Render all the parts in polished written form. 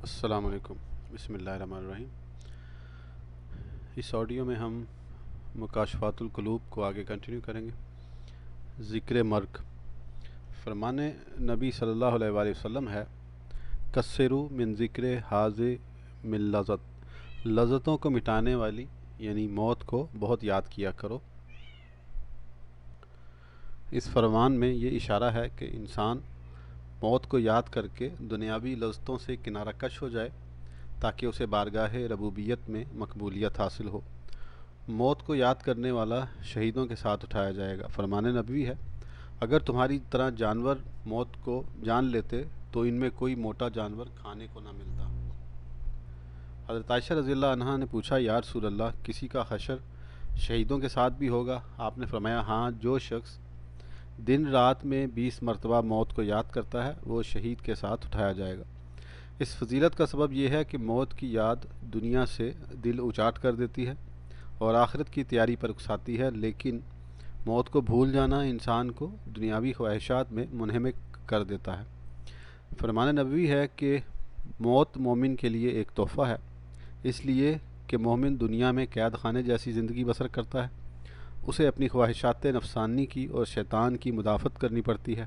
السلام علیکم۔ بسم اللہ الرحمن الرحیم۔ اس آڈیو میں ہم مکاشفات القلوب کو آگے کنٹینیو کریں گے۔ ذکر مرگ۔ فرمان نبی صلی اللہ علیہ وآلہ وسلم ہے، کثروا من ذکر حاض من لذت، لذتوں کو مٹانے والی یعنی موت کو بہت یاد کیا کرو۔ اس فرمان میں یہ اشارہ ہے کہ انسان موت کو یاد کر کے دنیاوی لذتوں سے کنارہ کش ہو جائے تاکہ اسے بارگاہ ربوبیت میں مقبولیت حاصل ہو۔ موت کو یاد کرنے والا شہیدوں کے ساتھ اٹھایا جائے گا۔ فرمان نبوی ہے، اگر تمہاری طرح جانور موت کو جان لیتے تو ان میں کوئی موٹا جانور کھانے کو نہ ملتا۔ حضرت عائشہ رضی اللہ عنہا نے پوچھا، یا رسول اللہ، کسی کا حشر شہیدوں کے ساتھ بھی ہوگا؟ آپ نے فرمایا، ہاں، جو شخص دن رات میں 20 مرتبہ موت کو یاد کرتا ہے وہ شہید کے ساتھ اٹھایا جائے گا۔ اس فضیلت کا سبب یہ ہے کہ موت کی یاد دنیا سے دل اچاٹ کر دیتی ہے اور آخرت کی تیاری پر اکساتی ہے، لیکن موت کو بھول جانا انسان کو دنیاوی خواہشات میں منہمک کر دیتا ہے۔ فرمان نبوی ہے کہ موت مومن کے لیے ایک تحفہ ہے، اس لیے کہ مومن دنیا میں قید خانے جیسی زندگی بسر کرتا ہے، اسے اپنی خواہشات نفسانی کی اور شیطان کی مدافعت کرنی پڑتی ہے،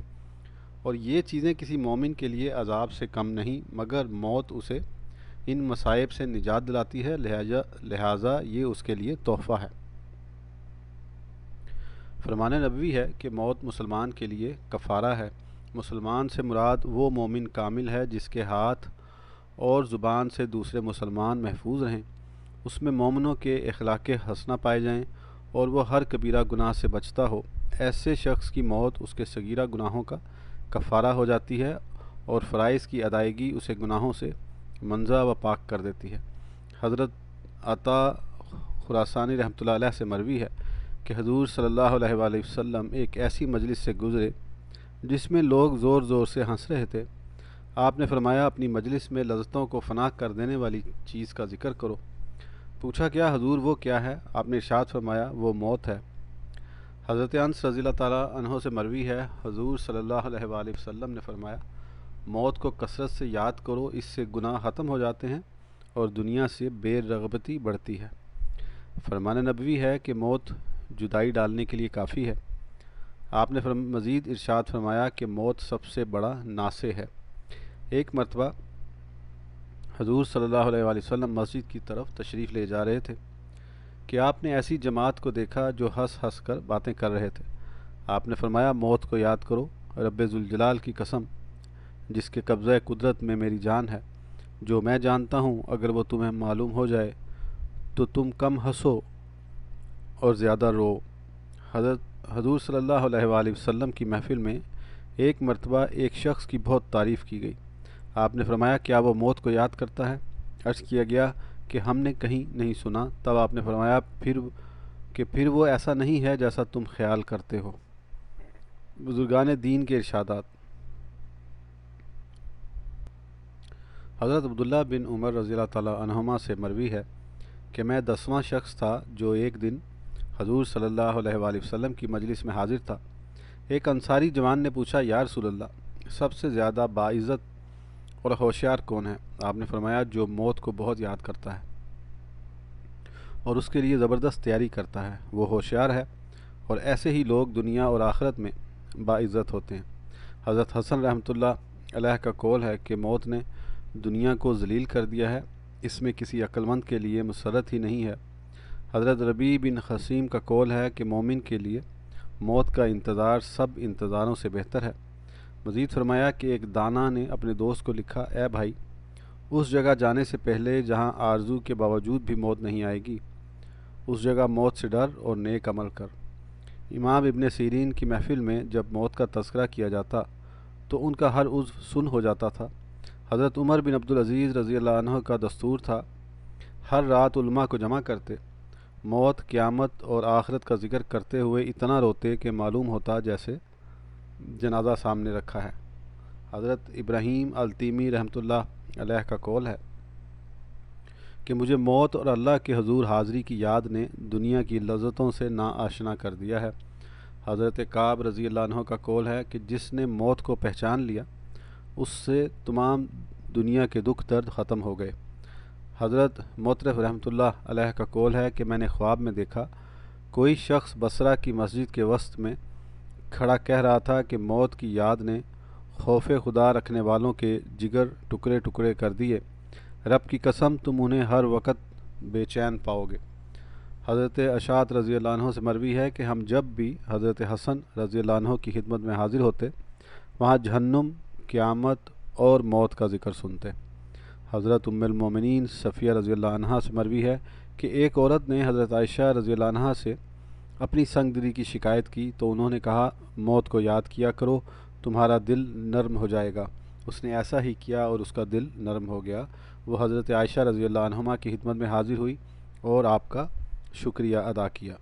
اور یہ چیزیں کسی مومن کے لیے عذاب سے کم نہیں، مگر موت اسے ان مصائب سے نجات دلاتی ہے، لہٰذا یہ اس کے لیے تحفہ ہے۔ فرمان نبوی ہے کہ موت مسلمان کے لیے کفارہ ہے۔ مسلمان سے مراد وہ مومن کامل ہے جس کے ہاتھ اور زبان سے دوسرے مسلمان محفوظ رہیں، اس میں مومنوں کے اخلاق حسنہ پائے جائیں اور وہ ہر کبیرہ گناہ سے بچتا ہو۔ ایسے شخص کی موت اس کے صغیرہ گناہوں کا کفارہ ہو جاتی ہے اور فرائض کی ادائیگی اسے گناہوں سے منزہ و پاک کر دیتی ہے۔ حضرت عطا خراسانی رحمۃ اللہ علیہ سے مروی ہے کہ حضور صلی اللہ علیہ وآلہ وسلم ایک ایسی مجلس سے گزرے جس میں لوگ زور زور سے ہنس رہے تھے۔ آپ نے فرمایا، اپنی مجلس میں لذتوں کو فنا کر دینے والی چیز کا ذکر کرو۔ پوچھا، کیا حضور وہ کیا ہے؟ آپ نے ارشاد فرمایا، وہ موت ہے۔ حضرت انس رضی اللہ تعالیٰ عنہ سے مروی ہے، حضور صلی اللہ علیہ وآلہ وسلم نے فرمایا، موت کو کثرت سے یاد کرو، اس سے گناہ ختم ہو جاتے ہیں اور دنیا سے بے رغبتی بڑھتی ہے۔ فرمان نبوی ہے کہ موت جدائی ڈالنے کے لیے کافی ہے۔ آپ نے مزید ارشاد فرمایا کہ موت سب سے بڑا ناصح ہے۔ ایک مرتبہ حضور صلی اللہ علیہ وآلہ وسلم مسجد کی طرف تشریف لے جا رہے تھے کہ آپ نے ایسی جماعت کو دیکھا جو ہنس ہنس کر باتیں کر رہے تھے۔ آپ نے فرمایا، موت کو یاد کرو، رب ذوالجلال کی قسم جس کے قبضہ قدرت میں میری جان ہے، جو میں جانتا ہوں اگر وہ تمہیں معلوم ہو جائے تو تم کم ہنسو اور زیادہ رو۔ حضور صلی اللہ علیہ وآلہ وسلم کی محفل میں ایک مرتبہ ایک شخص کی بہت تعریف کی گئی۔ آپ نے فرمایا، کیا وہ موت کو یاد کرتا ہے؟ عرض کیا گیا کہ ہم نے کہیں نہیں سنا۔ تب آپ نے فرمایا، پھر وہ ایسا نہیں ہے جیسا تم خیال کرتے ہو۔ بزرگان دین کے ارشادات۔ حضرت عبداللہ بن عمر رضی اللہ تعالیٰ عنہما سے مروی ہے کہ میں 10واں شخص تھا جو ایک دن حضور صلی اللہ علیہ وآلہ وسلم کی مجلس میں حاضر تھا۔ ایک انصاری جوان نے پوچھا، یا رسول اللہ، سب سے زیادہ باعزت اور ہوشیار کون ہے؟ آپ نے فرمایا، جو موت کو بہت یاد کرتا ہے اور اس کے لیے زبردست تیاری کرتا ہے، وہ ہوشیار ہے، اور ایسے ہی لوگ دنیا اور آخرت میں باعزت ہوتے ہیں۔ حضرت حسن رحمۃ اللہ علیہ کا قول ہے کہ موت نے دنیا کو ذلیل کر دیا ہے، اس میں کسی عقل مند کے لیے مسرت ہی نہیں ہے۔ حضرت ربیع بن خثیم کا قول ہے کہ مومن کے لیے موت کا انتظار سب انتظاروں سے بہتر ہے۔ مزید فرمایا کہ ایک دانا نے اپنے دوست کو لکھا، اے بھائی، اس جگہ جانے سے پہلے جہاں آرزو کے باوجود بھی موت نہیں آئے گی، اس جگہ موت سے ڈر اور نیک عمل کر۔ امام ابن سیرین کی محفل میں جب موت کا تذکرہ کیا جاتا تو ان کا ہر عضو سن ہو جاتا تھا۔ حضرت عمر بن عبدالعزیز رضی اللہ عنہ کا دستور تھا، ہر رات علماء کو جمع کرتے، موت، قیامت اور آخرت کا ذکر کرتے ہوئے اتنا روتے کہ معلوم ہوتا جیسے جنازہ سامنے رکھا ہے۔ حضرت ابراہیم التیمی رحمۃ اللہ علیہ کا قول ہے کہ مجھے موت اور اللہ کے حضور حاضری کی یاد نے دنیا کی لذتوں سے ناآشنا کر دیا ہے۔ حضرت کعب رضی اللہ عنہ کا قول ہے کہ جس نے موت کو پہچان لیا اس سے تمام دنیا کے دکھ درد ختم ہو گئے۔ حضرت مطرف رحمۃ اللہ علیہ کا قول ہے کہ میں نے خواب میں دیکھا کوئی شخص بصرہ کی مسجد کے وسط میں کھڑا کہہ رہا تھا کہ موت کی یاد نے خوف خدا رکھنے والوں کے جگر ٹکڑے ٹکڑے کر دیے، رب کی قسم تم انہیں ہر وقت بے چین پاؤ گے۔ حضرت اشعث رضی اللہ عنہ سے مروی ہے کہ ہم جب بھی حضرت حسن رضی اللہ عنہ کی خدمت میں حاضر ہوتے وہاں جہنم، قیامت اور موت کا ذکر سنتے۔ حضرت ام المومنین صفیہ رضی اللہ عنہ سے مروی ہے کہ ایک عورت نے حضرت عائشہ رضی اللہ عنہ سے اپنی سنگ دلی کی شکایت کی تو انہوں نے کہا موت کو یاد کیا کرو، تمہارا دل نرم ہو جائے گا۔ اس نے ایسا ہی کیا اور اس کا دل نرم ہو گیا۔ وہ حضرت عائشہ رضی اللہ عنہما کی خدمت میں حاضر ہوئی اور آپ کا شکریہ ادا کیا۔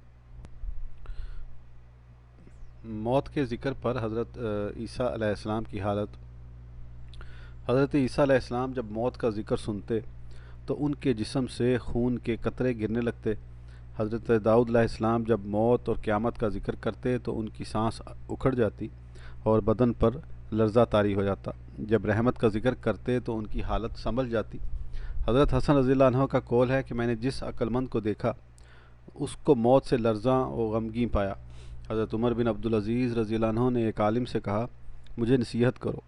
موت کے ذکر پر حضرت عیسیٰ علیہ السلام کی حالت۔ حضرت عیسیٰ علیہ السلام جب موت کا ذکر سنتے تو ان کے جسم سے خون کے قطرے گرنے لگتے۔ حضرت داؤد علیہ السلام جب موت اور قیامت کا ذکر کرتے تو ان کی سانس اکھڑ جاتی اور بدن پر لرزہ طاری ہو جاتا۔ جب رحمت کا ذکر کرتے تو ان کی حالت سنبھل جاتی۔ حضرت حسن رضی اللہ عنہ کا قول ہے کہ میں نے جس عقل مند کو دیکھا اس کو موت سے لرزاں و غمگین پایا۔ حضرت عمر بن عبدالعزیز رضی اللہ عنہ نے ایک عالم سے کہا مجھے نصیحت کرو۔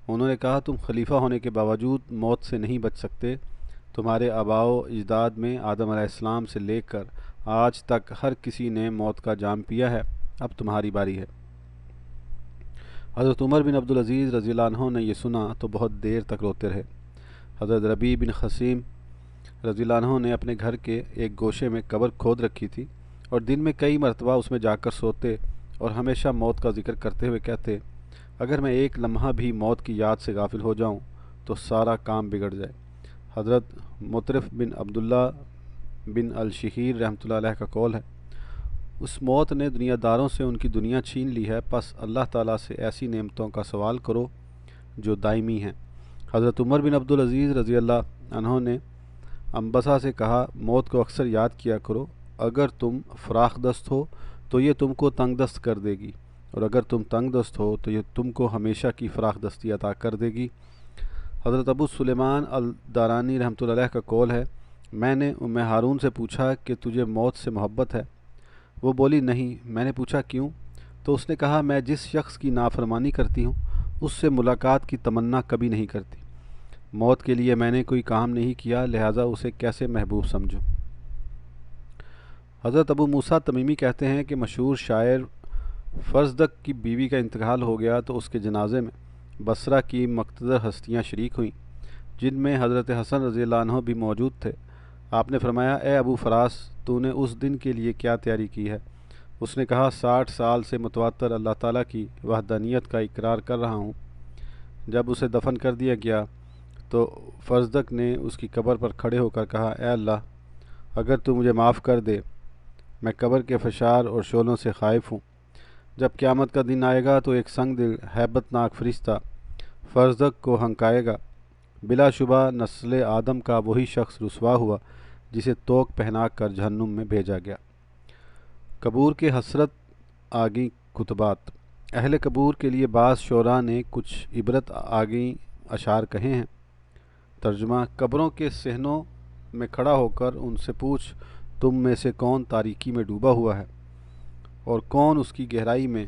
انہوں نے کہا تم خلیفہ ہونے کے باوجود موت سے نہیں بچ سکتے۔ تمہارے آباء و اجداد میں آدم علیہ السلام سے لے کر آج تک ہر کسی نے موت کا جام پیا ہے، اب تمہاری باری ہے۔ حضرت عمر بن عبدالعزیز رضی اللہ عنہ نے یہ سنا تو بہت دیر تک روتے رہے۔ حضرت ربیع بن خثیم رضی اللہ عنہ نے اپنے گھر کے ایک گوشے میں قبر کھود رکھی تھی اور دن میں کئی مرتبہ اس میں جا کر سوتے اور ہمیشہ موت کا ذکر کرتے ہوئے کہتے اگر میں ایک لمحہ بھی موت کی یاد سے غافل ہو جاؤں تو سارا کام بگڑ جائے۔ حضرت مطرف بن عبداللہ بن الشہیر رحمۃ اللہ علیہ کا قول ہے اس موت نے دنیا داروں سے ان کی دنیا چھین لی ہے، پس اللہ تعالیٰ سے ایسی نعمتوں کا سوال کرو جو دائمی ہیں۔ حضرت عمر بن عبدالعزیز رضی اللہ عنہ نے انبسا سے کہا موت کو اکثر یاد کیا کرو، اگر تم فراخ دست ہو تو یہ تم کو تنگ دست کر دے گی اور اگر تم تنگ دست ہو تو یہ تم کو ہمیشہ کی فراخ دستی عطا کر دے گی۔ حضرت ابو سلیمان الدارانی رحمۃ اللہ علیہ کا قول ہے میں نے ام ہارون سے پوچھا کہ تجھے موت سے محبت ہے؟ وہ بولی نہیں۔ میں نے پوچھا کیوں؟ تو اس نے کہا میں جس شخص کی نافرمانی کرتی ہوں اس سے ملاقات کی تمنا کبھی نہیں کرتی۔ موت کے لیے میں نے کوئی کام نہیں کیا، لہٰذا اسے کیسے محبوب سمجھوں۔ حضرت ابو موسیٰ تمیمی کہتے ہیں کہ مشہور شاعر فرزدق کی بیوی کا انتقال ہو گیا تو اس کے جنازے میں بصرہ کی مقتدر ہستیاں شریک ہوئیں جن میں حضرت حسن رضی اللہ عنہ بھی موجود تھے۔ آپ نے فرمایا اے ابو فراس تو نے اس دن کے لیے کیا تیاری کی ہے؟ اس نے کہا 60 سال سے متواتر اللہ تعالیٰ کی وحدانیت کا اقرار کر رہا ہوں۔ جب اسے دفن کر دیا گیا تو فرزدق نے اس کی قبر پر کھڑے ہو کر کہا اے اللہ اگر تو مجھے معاف کر دے، میں قبر کے فشار اور شعلوں سے خائف ہوں۔ جب قیامت کا دن آئے گا تو ایک سنگ دل ہیبت ناک فرشتہ فرزدق کو ہنکائے گا، بلا شبہ نسل آدم کا وہی شخص رسوا ہوا جسے توق پہنا کر جہنم میں بھیجا گیا۔ قبور کے حسرت آگیں کتبات۔ اہل قبور کے لیے بعض شعراء نے کچھ عبرت آگیں اشعار کہے ہیں۔ ترجمہ قبروں کے صحنوں میں کھڑا ہو کر ان سے پوچھ تم میں سے کون تاریکی میں ڈوبا ہوا ہے اور کون اس کی گہرائی میں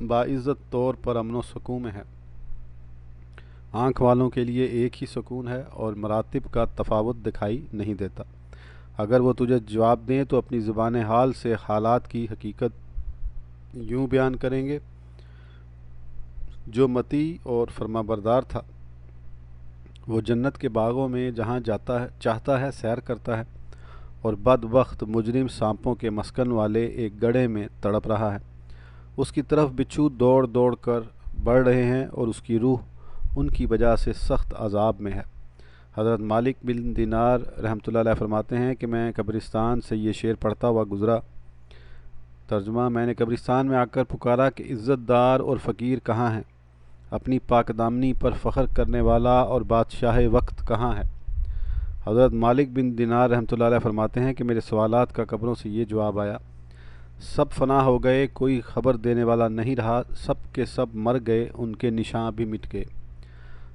باعزت طور پر امن و سکون میں ہے۔ آنکھ والوں کے لیے ایک ہی سکون ہے اور مراتب کا تفاوت دکھائی نہیں دیتا۔ اگر وہ تجھے جواب دیں تو اپنی زبان حال سے حالات کی حقیقت یوں بیان کریں گے جو مطیع اور فرما بردار تھا وہ جنت کے باغوں میں جہاں چاہتا ہے سیر کرتا ہے اور بدبخت مجرم سانپوں کے مسکن والے ایک گڑھے میں تڑپ رہا ہے۔ اس کی طرف بچھو دوڑ دوڑ کر بڑھ رہے ہیں اور اس کی روح ان کی وجہ سے سخت عذاب میں ہے۔ حضرت مالک بن دینار رحمۃ اللہ علیہ فرماتے ہیں کہ میں قبرستان سے یہ شعر پڑھتا ہوا گزرا۔ ترجمہ میں نے قبرستان میں آ کر پکارا کہ عزت دار اور فقیر کہاں ہیں؟ اپنی پاک دامنی پر فخر کرنے والا اور بادشاہ وقت کہاں ہے؟ حضرت مالک بن دینار رحمۃ اللہ علیہ فرماتے ہیں کہ میرے سوالات کا قبروں سے یہ جواب آیا سب فنا ہو گئے، کوئی خبر دینے والا نہیں رہا، سب کے سب مر گئے، ان کے نشاں بھی مٹ گئے۔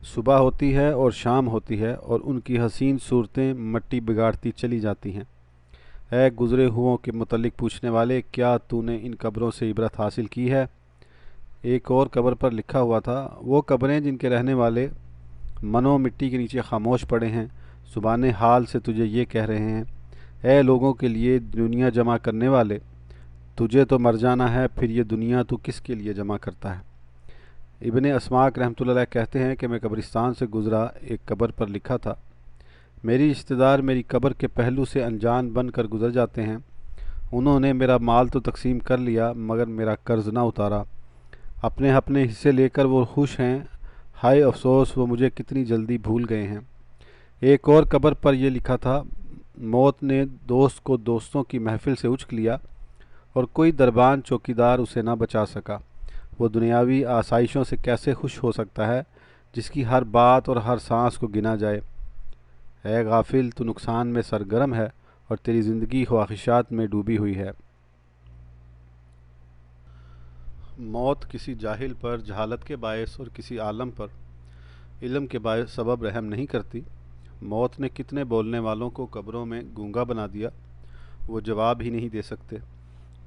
صبح ہوتی ہے اور شام ہوتی ہے اور ان کی حسین صورتیں مٹی بگاڑتی چلی جاتی ہیں۔ اے گزرے ہوئوں کے متعلق پوچھنے والے، کیا تو نے ان قبروں سے عبرت حاصل کی ہے؟ ایک اور قبر پر لکھا ہوا تھا، وہ قبریں جن کے رہنے والے منو مٹی کے نیچے خاموش پڑے ہیں، زبان حال سے تجھے یہ کہہ رہے ہیں، اے لوگوں کے لیے دنیا جمع کرنے والے، تجھے تو مر جانا ہے، پھر یہ دنیا تو کس کے لیے جمع کرتا ہے؟ ابن اسماک رحمۃ اللہ علیہ کہتے ہیں کہ میں قبرستان سے گزرا، ایک قبر پر لکھا تھا، میری رشتہ دار میری قبر کے پہلو سے انجان بن کر گزر جاتے ہیں، انہوں نے میرا مال تو تقسیم کر لیا مگر میرا قرض نہ اتارا، اپنے اپنے حصے لے کر وہ خوش ہیں، ہائے افسوس وہ مجھے کتنی جلدی بھول گئے ہیں۔ ایک اور قبر پر یہ لکھا تھا، موت نے دوست کو دوستوں کی محفل سے اچک لیا اور کوئی دربان چوکیدار اسے نہ بچا سکا، وہ دنیاوی آسائشوں سے کیسے خوش ہو سکتا ہے جس کی ہر بات اور ہر سانس کو گنا جائے؟ اے غافل، تو نقصان میں سرگرم ہے اور تیری زندگی خواہشات میں ڈوبی ہوئی ہے۔ موت کسی جاہل پر جہالت کے باعث اور کسی عالم پر علم کے باعث سبب رحم نہیں کرتی۔ موت نے کتنے بولنے والوں کو قبروں میں گونگا بنا دیا، وہ جواب ہی نہیں دے سکتے۔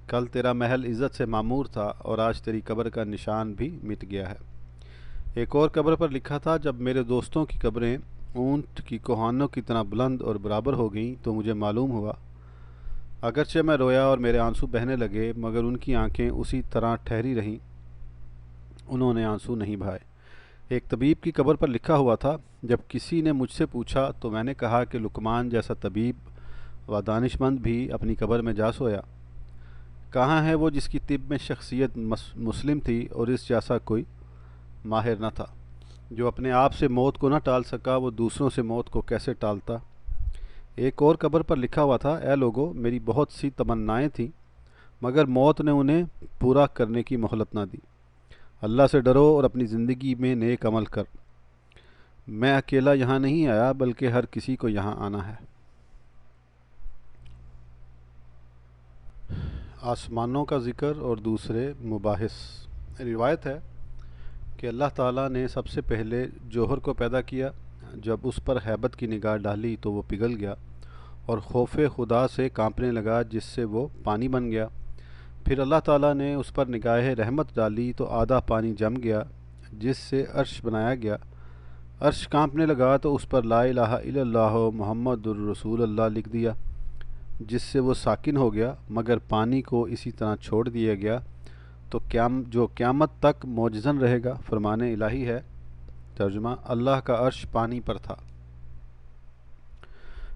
کل تیرا محل عزت سے معمور تھا اور آج تیری قبر کا نشان بھی مٹ گیا ہے۔ ایک اور قبر پر لکھا تھا، جب میرے دوستوں کی قبریں اونٹ کی کوہانوں کی طرح بلند اور برابر ہو گئیں تو مجھے معلوم ہوا، اگرچہ میں رویا اور میرے آنسو بہنے لگے مگر ان کی آنکھیں اسی طرح ٹھہری رہیں، انہوں نے آنسو نہیں بہائے۔ ایک طبیب کی قبر پر لکھا ہوا تھا، جب کسی نے مجھ سے پوچھا تو میں نے کہا کہ لقمان جیسا طبیب و دانش مند بھی اپنی قبر میں جا سویا۔ کہاں ہے وہ جس کی طب میں شخصیت مسلم تھی اور اس جیسا کوئی ماہر نہ تھا؟ جو اپنے آپ سے موت کو نہ ٹال سکا وہ دوسروں سے موت کو کیسے ٹالتا؟ ایک اور قبر پر لکھا ہوا تھا، اے لوگو، میری بہت سی تمنائیں تھیں مگر موت نے انہیں پورا کرنے کی مہلت نہ دی۔ اللہ سے ڈرو اور اپنی زندگی میں نیک عمل کر، میں اکیلا یہاں نہیں آیا بلکہ ہر کسی کو یہاں آنا ہے۔ آسمانوں کا ذکر اور دوسرے مباحث۔ روایت ہے کہ اللہ تعالیٰ نے سب سے پہلے جوہر کو پیدا کیا، جب اس پر ہیبت کی نگاہ ڈالی تو وہ پگھل گیا اور خوف خدا سے کانپنے لگا جس سے وہ پانی بن گیا۔ پھر اللہ تعالیٰ نے اس پر نگاہ رحمت ڈالی تو آدھا پانی جم گیا جس سے عرش بنایا گیا، عرش کانپنے لگا تو اس پر لا الہ الا اللہ محمد الرسول اللہ لکھ دیا جس سے وہ ساکن ہو گیا، مگر پانی کو اسی طرح چھوڑ دیا گیا تو جو قیامت تک معجزن رہے گا۔ فرمان الہی ہے۔ ترجمہ، اللہ کا عرش پانی پر تھا۔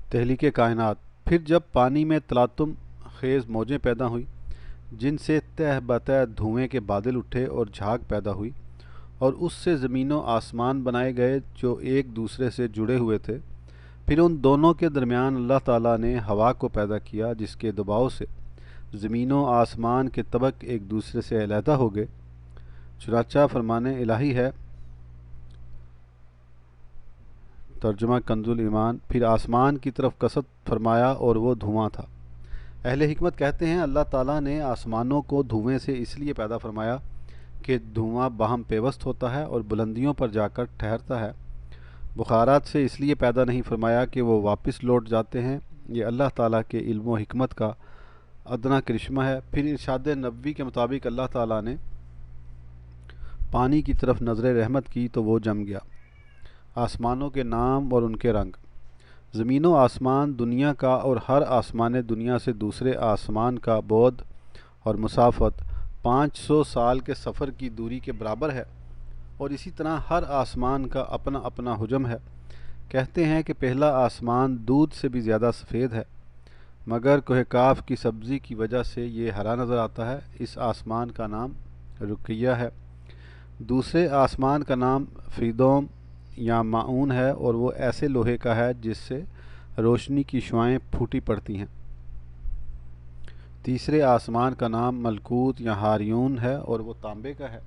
تخلیق کائنات۔ پھر جب پانی میں تلاطم خیز موجیں پیدا ہوئیں جن سے تہ بتہ دھوئیں کے بادل اٹھے اور جھاگ پیدا ہوئی اور اس سے زمین و آسمان بنائے گئے جو ایک دوسرے سے جڑے ہوئے تھے، پھر ان دونوں کے درمیان اللہ تعالیٰ نے ہوا کو پیدا کیا جس کے دباؤ سے زمین و آسمان کے طبق ایک دوسرے سے علیحدہ ہو گئے۔ چنانچہ فرمان الہی ہے۔ ترجمہ کنز الایمان۔ پھر آسمان کی طرف قصد فرمایا اور وہ دھواں تھا۔ اہل حکمت کہتے ہیں اللہ تعالیٰ نے آسمانوں کو دھوئیں سے اس لیے پیدا فرمایا کہ دھواں باہم پیوست ہوتا ہے اور بلندیوں پر جا کر ٹھہرتا ہے۔ بخارات سے اس لیے پیدا نہیں فرمایا کہ وہ واپس لوٹ جاتے ہیں، یہ اللہ تعالیٰ کے علم و حکمت کا ادنا کرشمہ ہے۔ پھر ارشاد نبوی کے مطابق اللہ تعالیٰ نے پانی کی طرف نظر رحمت کی تو وہ جم گیا۔ آسمانوں کے نام اور ان کے رنگ۔ زمین و آسمان دنیا کا اور ہر آسمان دنیا سے دوسرے آسمان کا بعد اور مسافت 500 سال کے سفر کی دوری کے برابر ہے، اور اسی طرح ہر آسمان کا اپنا اپنا حجم ہے۔ کہتے ہیں کہ پہلا آسمان دودھ سے بھی زیادہ سفید ہے، مگر کوہ کاف کی سبزی کی وجہ سے یہ ہرا نظر آتا ہے۔ اس آسمان کا نام رقیہ ہے۔ دوسرے آسمان کا نام فریدوم یا معون ہے اور وہ ایسے لوہے کا ہے جس سے روشنی کی شعاعیں پھوٹی پڑتی ہیں۔ تیسرے آسمان کا نام ملکوت یا ہاریون ہے اور وہ تانبے کا ہے۔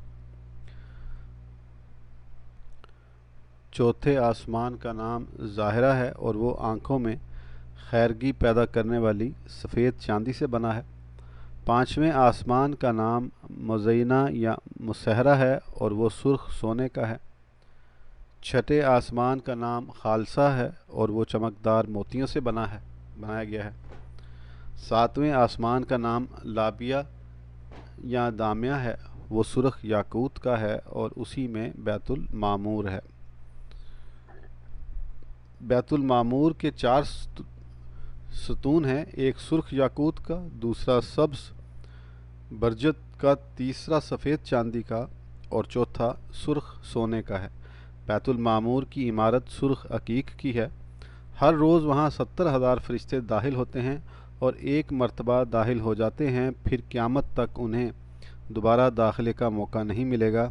چوتھے آسمان کا نام ظاہرہ ہے اور وہ آنکھوں میں خیرگی پیدا کرنے والی سفید چاندی سے بنا ہے۔ پانچویں آسمان کا نام مزینہ یا مسحرہ ہے اور وہ سرخ سونے کا ہے۔ چھٹے آسمان کا نام خالصہ ہے اور وہ چمکدار موتیوں سے بنایا گیا ہے۔ ساتویں آسمان کا نام لابیہ یا دامیہ ہے، وہ سرخ یاقوت کا ہے اور اسی میں بیت المعمور ہے۔ بیت المعمور کے 4 ستون ہیں، ایک سرخ یاقوت کا، دوسرا سبز برجت کا، تیسرا سفید چاندی کا اور چوتھا سرخ سونے کا ہے۔ بیت المعمور کی عمارت سرخ عقیق کی ہے۔ ہر روز وہاں 70,000 فرشتے داخل ہوتے ہیں اور ایک مرتبہ داخل ہو جاتے ہیں، پھر قیامت تک انہیں دوبارہ داخلے کا موقع نہیں ملے گا۔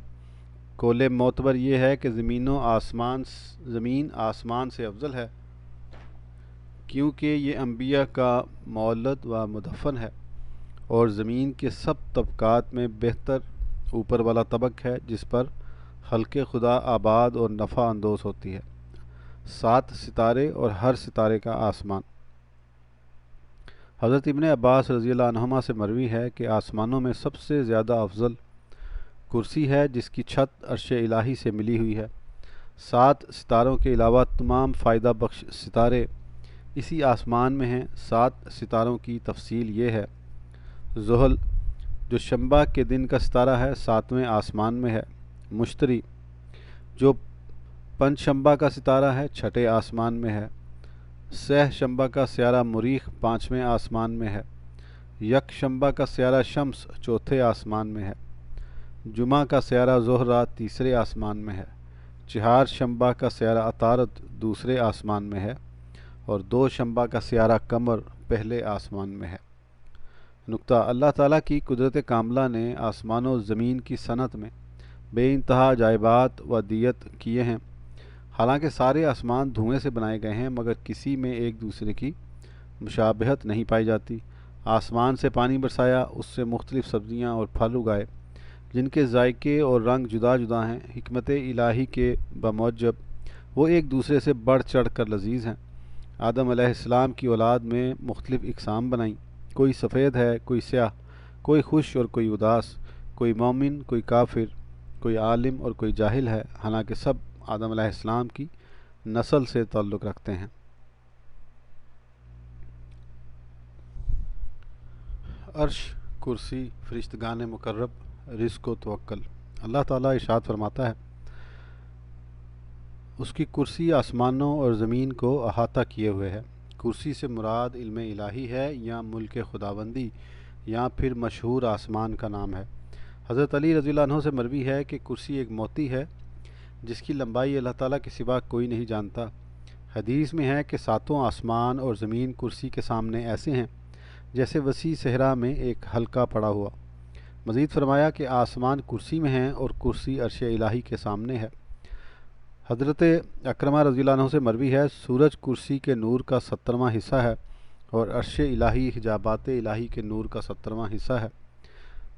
قول معتبر یہ ہے کہ زمین آسمان سے افضل ہے، کیونکہ یہ انبیاء کا مولد و مدفن ہے، اور زمین کے سب طبقات میں بہتر اوپر والا طبق ہے جس پر خلق خدا آباد اور نفع اندوز ہوتی ہے۔ 7 ستارے اور ہر ستارے کا آسمان۔ حضرت ابن عباس رضی اللہ عنہما سے مروی ہے کہ آسمانوں میں سب سے زیادہ افضل کرسی ہے جس کی چھت عرش الہی سے ملی ہوئی ہے۔ 7 ستاروں کے علاوہ تمام فائدہ بخش ستارے اسی آسمان میں ہیں۔ 7 ستاروں کی تفصیل یہ ہے: زحل جو شنبہ کے دن کا ستارہ ہے 7ویں آسمان میں ہے۔ مشتری جو پنج شنبہ کا ستارہ ہے 6 آسمان میں ہے۔ سہ شنبہ کا سیارہ مریخ 5ویں آسمان میں ہے۔ یک شنبہ کا سیارہ شمس 4تھے آسمان میں ہے۔ جمعہ کا سیارہ زہرہ 3 آسمان میں ہے۔ چہار شنبہ کا سیارہ عطارد 2 آسمان میں ہے، اور 2 شنبہ کا سیارہ قمر 1 آسمان میں ہے۔ نکتہ: اللہ تعالیٰ کی قدرت کاملہ نے آسمان و زمین کی صنعت میں بے انتہا عجائبات و دیت کیے ہیں۔ حالانکہ سارے آسمان دھوئیں سے بنائے گئے ہیں، مگر کسی میں ایک دوسرے کی مشابہت نہیں پائی جاتی۔ آسمان سے پانی برسایا، اس سے مختلف سبزیاں اور پھل اگائے جن کے ذائقے اور رنگ جدا جدا ہیں۔ حکمت الہی کے بموجب وہ ایک دوسرے سے بڑھ چڑھ کر لذیذ ہیں۔ آدم علیہ السلام کی اولاد میں مختلف اقسام بنائیں، کوئی سفید ہے، کوئی سیاہ، کوئی خوش اور کوئی اداس، کوئی مومن، کوئی کافر، کوئی عالم اور کوئی جاہل ہے، حالانکہ سب آدم علیہ السلام کی نسل سے تعلق رکھتے ہیں۔ عرش، کرسی، فرشتگان مقرب، رزق و توکل۔ اللہ تعالیٰ ارشاد فرماتا ہے: اس کی کرسی آسمانوں اور زمین کو احاطہ کیے ہوئے ہے۔ کرسی سے مراد علم الہی ہے یا ملک خداوندی یا پھر مشہور آسمان کا نام ہے۔ حضرت علی رضی اللہ عنہ سے مروی ہے کہ کرسی ایک موتی ہے جس کی لمبائی اللہ تعالیٰ کے سوا کوئی نہیں جانتا۔ حدیث میں ہے کہ 7 آسمان اور زمین کرسی کے سامنے ایسے ہیں جیسے وسیع صحرا میں ایک حلقہ پڑا ہوا۔ مزید فرمایا کہ آسمان کرسی میں ہیں اور کرسی عرش الہی کے سامنے ہے۔ حضرت اکرمہ رضی اللہ عنہ سے مروی ہے: سورج کرسی کے نور کا 70واں حصہ ہے اور عرش الہی حجابات الہی کے نور کا 70واں حصہ ہے۔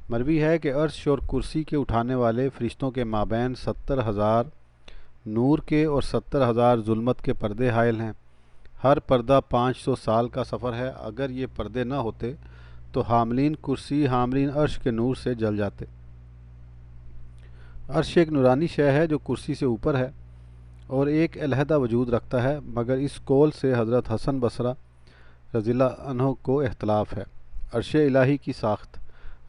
مروی ہے کہ عرش اور کرسی کے اٹھانے والے فرشتوں کے مابین 70,000 نور کے اور 70,000 ظلمت کے پردے حائل ہیں۔ ہر پردہ 500 سال کا سفر ہے۔ اگر یہ پردے نہ ہوتے تو حاملین کرسی حاملین عرش کے نور سے جل جاتے۔ عرش ایک نورانی شے ہے جو کرسی سے اوپر ہے اور ایک علیحدہ وجود رکھتا ہے، مگر اس قول سے حضرت حسن بصری رضی اللہ عنہ کو اختلاف ہے۔ عرش الہی کی ساخت۔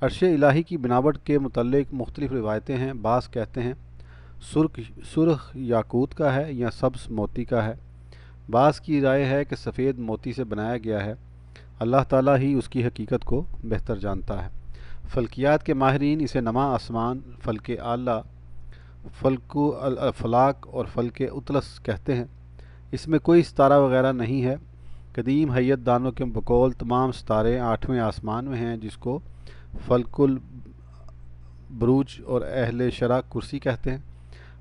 عرش الہی کی بناوٹ کے متعلق مختلف روایتیں ہیں۔ بعض کہتے ہیں سرخ یاقوت کا ہے یا سبز موتی کا ہے۔ بعض کی رائے ہے کہ سفید موتی سے بنایا گیا ہے۔ اللہ تعالیٰ ہی اس کی حقیقت کو بہتر جانتا ہے۔ فلکیات کے ماہرین اسے نما آسمان، فلک اعلیٰ، فلک الافلاک اور فلک اطلس کہتے ہیں۔ اس میں کوئی ستارہ وغیرہ نہیں ہے۔ قدیم حیت دانوں کے بقول تمام ستارے 8ویں آسمان میں ہیں، جس کو فلک البروج اور اہل شرع کرسی کہتے ہیں۔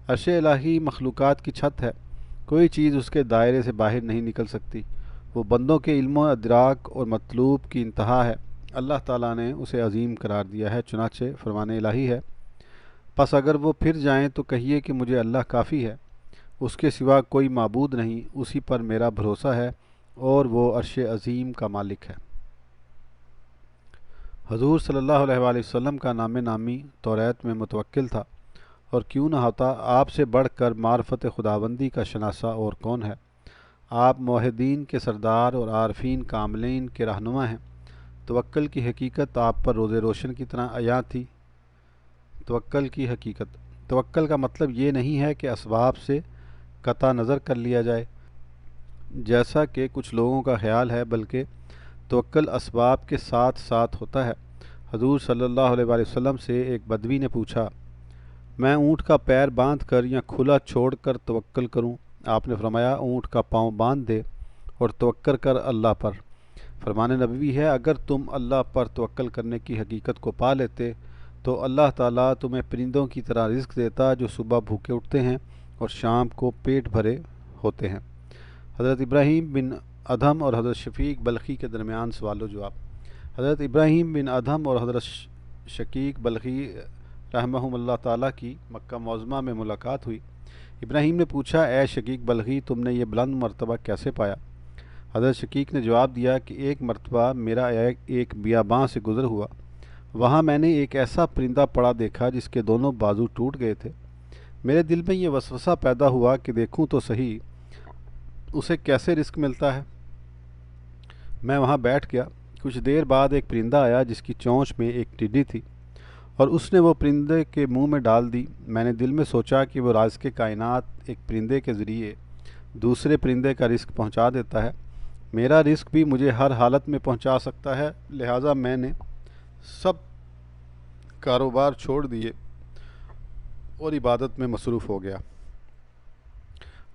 عرش الہی مخلوقات کی چھت ہے، کوئی چیز اس کے دائرے سے باہر نہیں نکل سکتی۔ وہ بندوں کے علم و ادراک اور مطلوب کی انتہا ہے۔ اللہ تعالیٰ نے اسے عظیم قرار دیا ہے، چنانچہ فرمان الہی ہے: پس اگر وہ پھر جائیں تو کہیے کہ مجھے اللہ کافی ہے، اس کے سوا کوئی معبود نہیں، اسی پر میرا بھروسہ ہے اور وہ عرش عظیم کا مالک ہے۔ حضور صلی اللہ علیہ وآلہ وسلم کا نام نامی توریت میں متوکل تھا اور کیوں نہ ہوتا، آپ سے بڑھ کر معرفت خداوندی کا شناسہ اور کون ہے؟ آپ موحدین کے سردار اور عارفین کاملین کے رہنما ہیں۔ توکل کی حقیقت آپ پر روز روشن کی طرح عیاں تھی۔ توکل کی حقیقت، توکل کا مطلب یہ نہیں ہے کہ اسباب سے قطع نظر کر لیا جائے جیسا کہ کچھ لوگوں کا خیال ہے، بلکہ توکل اسباب کے ساتھ ساتھ ہوتا ہے۔ حضور صلی اللہ علیہ وآلہ وسلم سے ایک بدوی نے پوچھا، میں اونٹ کا پیر باندھ کر یا کھلا چھوڑ کر توکل کروں؟ آپ نے فرمایا، اونٹ کا پاؤں باندھ دے اور توکل کر اللہ پر۔ فرمان نبوی ہے، اگر تم اللہ پر توکل کرنے کی حقیقت کو پا لیتے تو اللہ تعالیٰ تمہیں پرندوں کی طرح رزق دیتا جو صبح بھوکے اٹھتے ہیں اور شام کو پیٹ بھرے ہوتے ہیں۔ حضرت ابراہیم بن ادھم اور حضرت شقیق بلخی کے درمیان سوال و جواب۔ حضرت ابراہیم بن ادھم اور حضرت شقیق بلخی رحمہم اللہ تعالیٰ کی مکہ معظمہ میں ملاقات ہوئی۔ ابراہیم نے پوچھا، اے شقیق بلخی، تم نے یہ بلند مرتبہ کیسے پایا؟ حضرت شقیق نے جواب دیا کہ ایک مرتبہ میرا ایک بیاباں سے گزر ہوا، وہاں میں نے ایک ایسا پرندہ پڑا دیکھا جس کے دونوں بازو ٹوٹ گئے تھے۔ میرے دل میں یہ وسوسہ پیدا ہوا کہ دیکھوں تو صحیح اسے کیسے رزق ملتا ہے۔ میں وہاں بیٹھ گیا۔ کچھ دیر بعد ایک پرندہ آیا جس کی چونچ میں ایک ٹڈی تھی اور اس نے وہ پرندے کے منہ میں ڈال دی۔ میں نے دل میں سوچا کہ وہ رازق کائنات ایک پرندے کے ذریعے دوسرے پرندے کا رزق پہنچا دیتا ہے، میرا رزق بھی مجھے ہر حالت میں پہنچا سکتا ہے، لہٰذا میں نے سب کاروبار چھوڑ دیے اور عبادت میں مصروف ہو گیا۔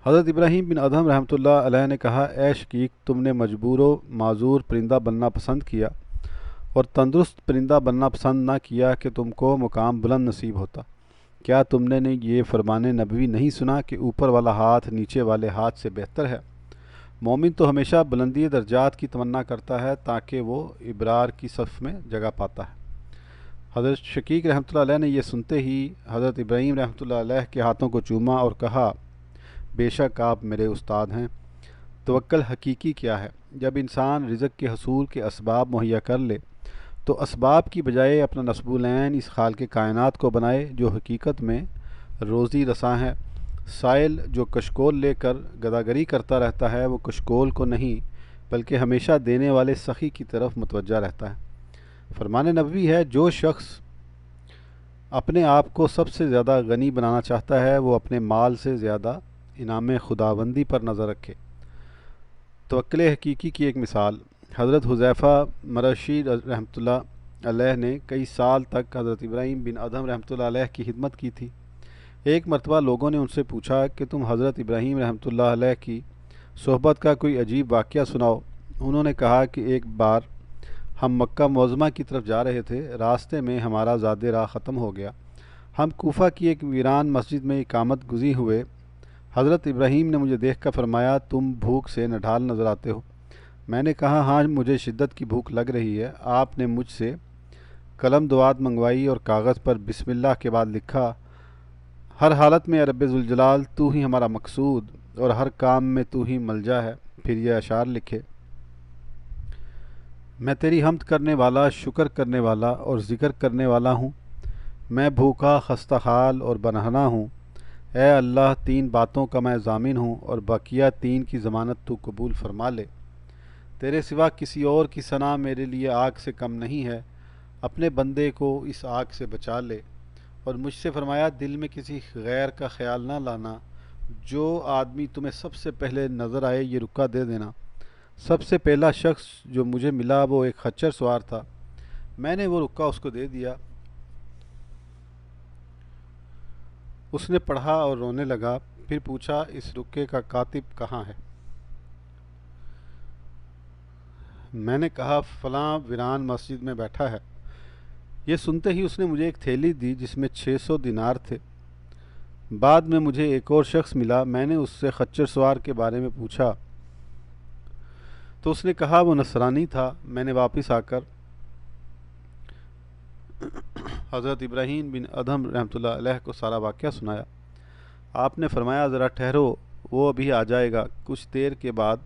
حضرت ابراہیم بن ادھم رحمۃ اللہ علیہ نے کہا، اے شقیق، تم نے مجبور و معذور پرندہ بننا پسند کیا اور تندرست پرندہ بننا پسند نہ کیا کہ تم کو مقام بلند نصیب ہوتا۔ کیا تم نے یہ فرمان نبوی نہیں سنا کہ اوپر والا ہاتھ نیچے والے ہاتھ سے بہتر ہے؟ مومن تو ہمیشہ بلندی درجات کی تمنا کرتا ہے تاکہ وہ ابرار کی صف میں جگہ پاتا ہے۔ حضرت شقیق رحمۃ اللہ علیہ نے یہ سنتے ہی حضرت ابراہیم رحمۃ اللہ علیہ کے ہاتھوں کو چوما اور کہا، بے شک آپ میرے استاد ہیں۔ توکل حقیقی کیا ہے؟ جب انسان رزق کے حصول کے اسباب مہیا کر لے تو اسباب کی بجائے اپنا نصب العین اس خالق کائنات کو بنائے جو حقیقت میں روزی رساں ہے۔ سائل جو کشکول لے کر گداگری کرتا رہتا ہے وہ کشکول کو نہیں بلکہ ہمیشہ دینے والے سخی کی طرف متوجہ رہتا ہے۔ فرمان نبوی ہے، جو شخص اپنے آپ کو سب سے زیادہ غنی بنانا چاہتا ہے وہ اپنے مال سے زیادہ انعام خداوندی پر نظر رکھے۔ توکل حقیقی کی ایک مثال، حضرت حذیفہ مرشی رحمۃ اللہ علیہ نے کئی سال تک حضرت ابراہیم بن ادھم رحمۃ اللہ علیہ کی خدمت کی تھی۔ ایک مرتبہ لوگوں نے ان سے پوچھا کہ تم حضرت ابراہیم رحمۃ اللہ علیہ کی صحبت کا کوئی عجیب واقعہ سناؤ۔ انہوں نے کہا کہ ایک بار ہم مکہ معظمہ کی طرف جا رہے تھے، راستے میں ہمارا زاد راہ ختم ہو گیا، ہم کوفہ کی ایک ویران مسجد میں اقامت گزی ہوئے۔ حضرت ابراہیم نے مجھے دیکھ کر فرمایا، تم بھوک سے نڈھال نظر آتے ہو۔ میں نے کہا، ہاں مجھے شدت کی بھوک لگ رہی ہے۔ آپ نے مجھ سے قلم دعات منگوائی اور کاغذ پر بسم اللہ کے بعد لکھا، ہر حالت میں اے رب ذوالجلال تو ہی ہمارا مقصود اور ہر کام میں تو ہی ملجا ہے۔ پھر یہ اشعار لکھے، میں تیری حمد کرنے والا، شکر کرنے والا اور ذکر کرنے والا ہوں، میں بھوکا، خستہ حال اور برہنہ ہوں۔ اے اللہ، 3 باتوں کا میں ضامن ہوں اور بقیہ 3 کی ضمانت تو قبول فرما لے۔ تیرے سوا کسی اور کی ثنا میرے لیے آگ سے کم نہیں ہے، اپنے بندے کو اس آگ سے بچا لے۔ اور مجھ سے فرمایا، دل میں کسی غیر کا خیال نہ لانا، جو آدمی تمہیں سب سے پہلے نظر آئے یہ رکا دے دینا۔ سب سے پہلا شخص جو مجھے ملا وہ ایک خچر سوار تھا، میں نے وہ رکا اس کو دے دیا۔ اس نے پڑھا اور رونے لگا، پھر پوچھا، اس رکے کا کاتب کہاں ہے؟ میں نے کہا، فلاں ویران مسجد میں بیٹھا ہے۔ یہ سنتے ہی اس نے مجھے ایک تھیلی دی جس میں 600 دینار تھے۔ بعد میں مجھے ایک اور شخص ملا، میں نے اس سے خچر سوار کے بارے میں پوچھا تو اس نے کہا وہ نصرانی تھا۔ میں نے واپس آ کر حضرت ابراہیم بن ادھم رحمۃ اللہ علیہ کو سارا واقعہ سنایا۔ آپ نے فرمایا، ذرا ٹھہرو، وہ ابھی آ جائے گا۔ کچھ دیر کے بعد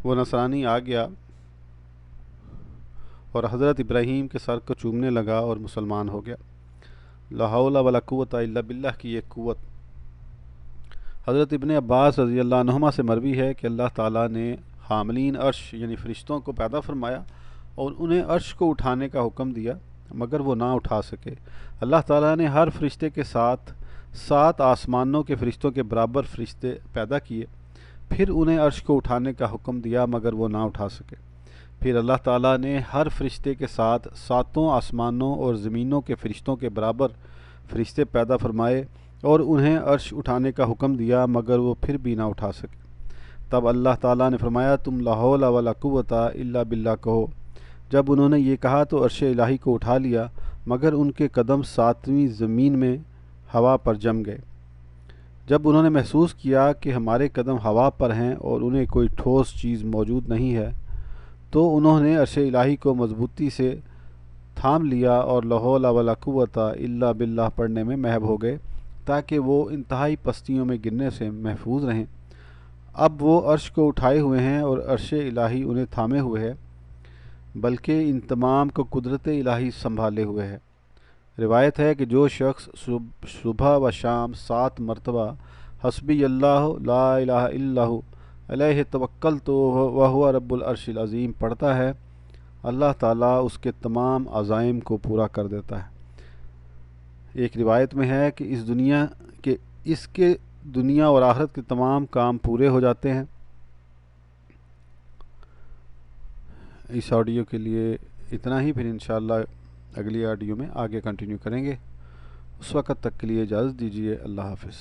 وہ نصرانی آ گیا اور حضرت ابراہیم کے سر کو چومنے لگا اور مسلمان ہو گیا۔ لا حول ولا قوت الا باللہ کی یہ قوت حضرت ابن عباس رضی اللہ عنہما سے مروی ہے کہ اللہ تعالیٰ نے حاملین عرش یعنی فرشتوں کو پیدا فرمایا اور انہیں عرش کو اٹھانے کا حکم دیا مگر وہ نہ اٹھا سکے۔ اللہ تعالیٰ نے ہر فرشتے کے ساتھ 7 آسمانوں کے فرشتوں کے برابر فرشتے پیدا کیے، پھر انہیں عرش کو اٹھانے کا حکم دیا مگر وہ نہ اٹھا سکے۔ پھر اللہ تعالیٰ نے ہر فرشتے کے ساتھ 7 آسمانوں اور زمینوں کے فرشتوں کے برابر فرشتے پیدا فرمائے اور انہیں عرش اٹھانے کا حکم دیا مگر وہ پھر بھی نہ اٹھا سکے۔ تب اللہ تعالیٰ نے فرمایا تم لا حول ولا قوت الا باللہ کہو۔ جب انہوں نے یہ کہا تو عرش الہی کو اٹھا لیا مگر ان کے قدم 7ویں زمین میں ہوا پر جم گئے۔ جب انہوں نے محسوس کیا کہ ہمارے قدم ہوا پر ہیں اور انہیں کوئی ٹھوس چیز موجود نہیں ہے تو انہوں نے عرش الہی کو مضبوطی سے تھام لیا اور لا حول ولا قوت الا باللہ پڑھنے میں محو ہو گئے تاکہ وہ انتہائی پستیوں میں گرنے سے محفوظ رہیں۔ اب وہ عرش کو اٹھائے ہوئے ہیں اور عرش الہی انہیں تھامے ہوئے ہے، بلکہ ان تمام کو قدرت الہی سنبھالے ہوئے ہے۔ روایت ہے کہ جو شخص صبح و شام 7 مرتبہ حسبی اللہ لا الہ الا ہو علیہ توکلت وہو رب العرش العظیم پڑھتا ہے، اللہ تعالیٰ اس کے تمام عزائم کو پورا کر دیتا ہے۔ ایک روایت میں ہے کہ اس کے دنیا اور آخرت کے تمام کام پورے ہو جاتے ہیں۔ اس آڈیو کے لیے اتنا ہی، پھر انشاءاللہ اگلی آڈیو میں آگے کنٹینیو کریں گے۔ اس وقت تک کے لیے اجازت دیجیے، اللہ حافظ۔